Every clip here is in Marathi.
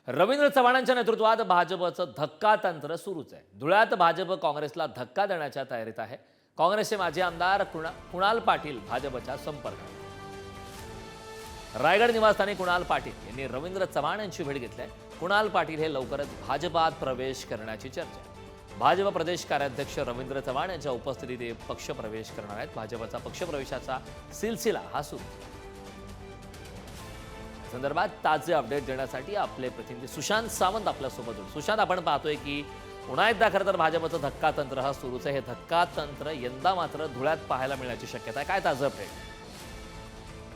रवींद्र चव्हाणांच्या नेतृत्वात भाजपचं धक्कातंत्र सुरूच आहे. धुळ्यात भाजप काँग्रेसला धक्का देण्याच्या तयारीत आहे. काँग्रेसचे माजी आमदार कुणाल पाटील भाजपच्या संपर्कात. रायगड निवासस्थानी कुणाल पाटील यांनी रवींद्र चव्हाण यांची भेट घेतली आहे. कुणाल पाटील हे लवकरच भाजपात प्रवेश करण्याची चर्चा आहे. भाजप प्रदेश कार्याध्यक्ष रवींद्र चव्हाण यांच्या उपस्थितीत पक्ष प्रवेश करणार आहेत. भाजपचा पक्षप्रवेशाचा सिलसिला हा सुरू. संदर्भात ताजे अपडेट देण्यासाठी आपले प्रतिनिधी सुशांत सावंत आपल्यासोबत आहेत. सुशांत, आपण पाहतोय की पुन्हा एकदा खरं तर भाजपचं धक्कातंत्र हा सुरूच आहे. हे धक्कातंत्र यंदा मात्र धुळ्यात पाहायला मिळण्याची शक्यता आहे. काय ताजं अपडेट?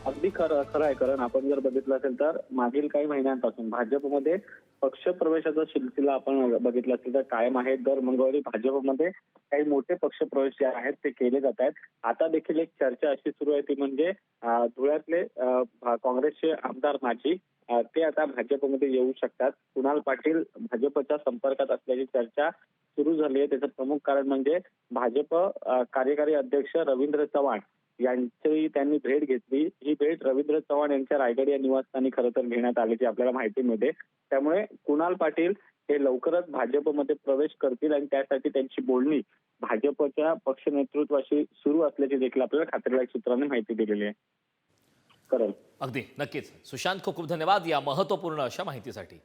अगदी खरं आहे. कारण आपण जर बघितलं असेल तर मागील काही महिन्यांपासून भाजपमध्ये पक्ष प्रवेशाचा सिलसिला आपण बघितला असेल तर कायम आहे. दर मंगळवारी भाजपमध्ये काही मोठे पक्ष प्रवेश जे आहेत ते केले जात आहेत. आता देखील एक चर्चा अशी सुरू आहे ती म्हणजे धुळ्यातले काँग्रेसचे आमदार माजी ते आता भाजपमध्ये येऊ शकतात. कुणाल पाटील भाजपच्या संपर्कात असल्याची चर्चा सुरू झाली आहे. त्याचं प्रमुख कारण म्हणजे भाजप कार्यकारी अध्यक्ष रवींद्र चव्हाण यांची त्यांनी भेट घेतली. ही भेट रवींद्र चव्हाण यांच्या रायगड या निवासस्थानी खरं तर घेण्यात आल्याची आपल्याला माहिती मिळते. त्यामुळे कुणाल पाटील हे लवकरच भाजपमध्ये प्रवेश करतील आणि त्यासाठी त्यांची बोलणी भाजपच्या पक्ष नेतृत्वाशी सुरू असल्याची देखील आपल्याला खात्रीलायक सूत्रांनी माहिती दिलेली आहे. करेल अगदी नक्कीच. सुशांत, खूप खूप धन्यवाद या महत्त्वपूर्ण अशा माहितीसाठी.